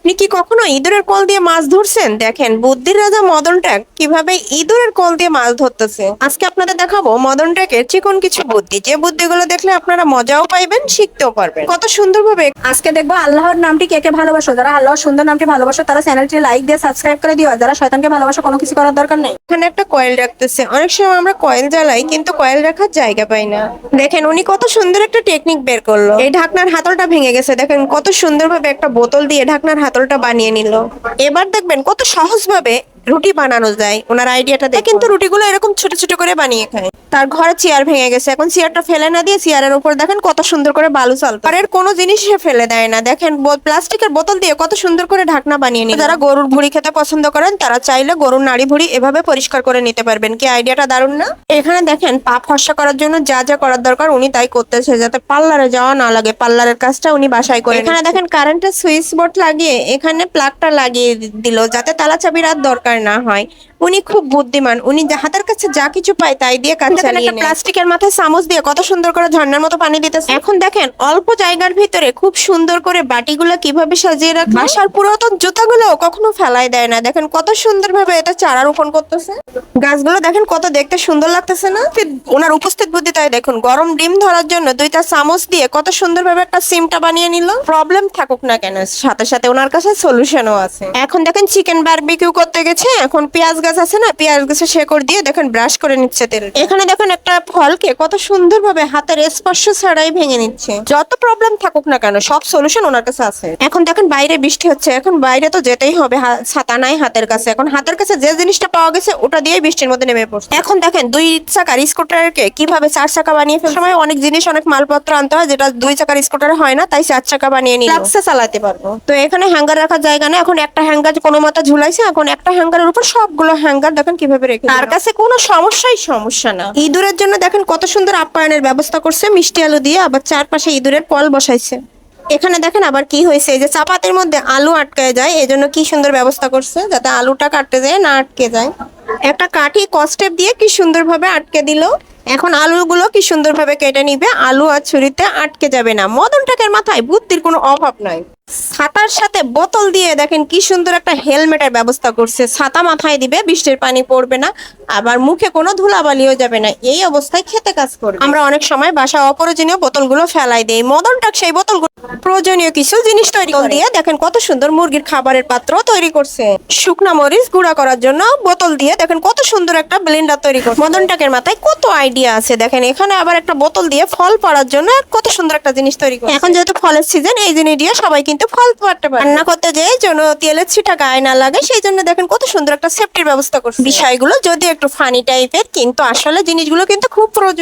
আপনি কি কখনো ইঁদুরের কল দিয়ে মাছ ধরছেন? দেখেন বুদ্ধির রাজা মদন ট্যাগ কিভাবে ইঁদুরের কল দিয়ে মাছ ধরতেছে। আজকে আপনাদের দেখাবো মদন ট্যাগের চিকন কিছু বুদ্ধি, যে বুদ্ধিগুলো দেখলে আপনারা মজাও পাইবেন, শিখতেও পারবেন কত সুন্দরভাবে। আজকে দেখবো আল্লাহর নামটি কে কে ভালোবাসো। যারা আল্লাহর সুন্দর নামটি ভালোবাসো তারা চ্যানেলটি লাইক দিয়ে সাবস্ক্রাইব করে দিও। আর যারা শয়তানকে ভালোবাসো কোনো কিছু করার দরকার নেই। এখানে একটা কয়েল রাখতেছে। অনেক সময় আমরা কয়েল জ্বালাই কিন্তু কয়েল রাখার জায়গা পাই না। দেখেন উনি কত সুন্দর একটা টেকনিক বের করলো। এই ঢাকনার হাতলটা ভেঙে গেছে, দেখেন কত সুন্দরভাবে একটা বোতল দিয়ে ঢাকনার হাতলটা বানিয়ে নিল। এবার দেখবেন কত সহজভাবে রুটি বানানো যায়। ওনার আইডিয়াটা দেখে কিন্তু রুটিগুলো এরকম ছোট ছোট করে বানিয়ে খায়। তার ঘরে চেয়ার ভেঙে গেছে, এখন চেয়ারটা ফেলে না দিয়ে চেয়ারের উপর দেখেন কত সুন্দর করে বালু চালতো। আর এর কোনো জিনিস সে ফেলে দেয় না। দেখেন প্লাস্টিকের বোতল দিয়ে কত সুন্দর করে ঢাকনা বানিয়ে নিল। যারা গরুর ভুঁড়ি খেতে পছন্দ করেন তারা চাইলে গরুর নাড়ি ভুঁড়ি এভাবে পরিষ্কার করে নিতে পারবেন। কি আইডিয়াটা দারুণ না? এখানে দেখেন পা ফর্সা করার জন্য যা যা করার দরকার উনি তাই করতেছে, যাতে পার্লারে যাওয়া না লাগে। পার্লারের কাজটা উনি বাসায় করে। এখানে দেখেন কারেন্টের সুইচ বোর্ড লাগিয়ে এখানে প্লাগটা লাগিয়ে দিল, যাতে তালা চাবির আর দরকার না হয়। উনি খুব বুদ্ধিমান। উনি হাতের কাছে যা কিছু পায় তাই দিয়ে কাজ চালিয়ে নেয়। প্লাস্টিকের মাথায় চামচ দিয়ে কত সুন্দর করে ঝর্ণার মতো পানি দিতেছে। এখন দেখেন অল্প জায়গার ভিতরে খুব সুন্দর করে বাটিগুলো কিভাবে সাজিয়ে রাখে। বাসার পুরাতন জুতাগুলো কখনো ফেলাই দেয় না। দেখেন কত সুন্দর ভাবে এটা চারা রোপণ করতেছে। গাছগুলো দেখেন কত দেখতে সুন্দর লাগতেছে না? ওনার উপস্থিত বুদ্ধি তাই দেখুন। গরম ডিম ধরার জন্য দুইটা চামচ দিয়ে কত সুন্দর ভাবে একটা সিমটা বানিয়ে নিল। প্রবলেম থাকুক না কেন, সাথে সাথে ওনার কাছে সলিউশনও আছে। এখন দেখেন চিকেন বারবিকিউ করতে গেছে, এখন পেঁয়াজ গাছ আছে না, পেঁয়াজ গাছের শেকড় দিয়ে দেখেন ব্রাশ করে নিচ্ছে তেল। এখানে দেখেন একটা ফলকে কত সুন্দর ভাবে হাতের স্পর্শ ছাড়াই ভেঙে নিচ্ছে। যত প্রবলেম থাকুক না কেন সব সলিউশন ওনার কাছে আছে। এখন দেখেন বাইরে বৃষ্টি হচ্ছে, এখন বাইরে তো যেতেই হবে, ছাতা নাই হাতের কাছে। এখন হাতের কাছে যে জিনিসটা পাওয়া গেছে ওটা দিয়ে বৃষ্টির মধ্যে নেমে পড়ছে। এখন দেখেন 2 চাকার স্কুটারকে কিভাবে 4 চাকা বানিয়ে ফেলে। সময় অনেক জিনিস অনেক মালপত্র আনতে হয় যেটা 2 চাকার স্কুটারে হয় না, তাই 4 চাকা বানিয়ে নিল। ফ্লাক্সে চালাতে পারবো। তো এখানে হ্যাঙ্গার রাখার জায়গা নেই, এখন একটা হ্যাঙ্গার কোনো মতে ঝুলাইছে। এখন একটা হ্যাঙ্গারের উপর সবগুলো হ্যাঙ্গার দেখেন কিভাবে রেখে। তার কাছে কোনো সমস্যা না। ইঁদুরের জন্য দেখেন কত সুন্দর আপ্যায়নের ব্যবস্থা করছে মিষ্টি আলু দিয়ে, আবার চারপাশে ইঁদুরের কল বসাইছে। এখানে দেখেন আবার কি হয়েছে, এই যে চাপাতির মধ্যে আলু আটকায় যায়, এই জন্য কি সুন্দর ব্যবস্থা করছে যাতে আলুটা কাটতে যায় না আটকে যায়। একটা কাঠি কস্টেপ দিয়ে কি সুন্দর ভাবে আটকে দিল। এখন আলুগুলো কি সুন্দর ভাবে কেটে নিবে, আলু আর ছুরিতে আটকে যাবে না। মদন টাকের মাথায় বুদ্ধির কোনো অভাব নাই। ছাতার সাথে বোতল দিয়ে দেখেন কি সুন্দর একটা হেলমেটের ব্যবস্থা করছে। ছাতা মাথায় দিবে, বৃষ্টির পানি পড়বে না, আবার মুখে কোনো ধুলাবালিও যাবে না। এই অবস্থায় খেতে কাজ করবে। আমরা অনেক সময় বাসা অপ্রয়োজনীয় বোতলগুলো ফেলাই দেই। মদন টাক সেই বোতলগুলো প্রয়োজনীয় কিছু জিনিস তৈরি দিয়ে দেখেন কত সুন্দর মুরগির খাবারের পাত্র তৈরি করছে। শুকনা মরিচ গুঁড়া করার জন্য বোতল দিয়ে দেখেন কত সুন্দর একটা ব্লেন্ডার তৈরি করছে। মদন টাকের মাথায় কত আইডিয়া আছে। দেখেন এখানে আবার একটা বোতল দিয়ে ফল পাড়ার জন্য কত সুন্দর একটা জিনিস তৈরি করছে। এখন যেহেতু ফলের সিজন, এই জিনিস দিয়ে সবাই কিন্তু ফল পাড়তে পারে। রান্না করতে যেয়ে যেন তেলের ছিটা গায়ে না লাগে সেই জন্য দেখেন কত সুন্দর একটা সেফটির ব্যবস্থা করছে। বিষয়গুলো যদি একটু ফানি টাইপের, কিন্তু আসলে জিনিসগুলো কিন্তু খুব প্রয়োজন।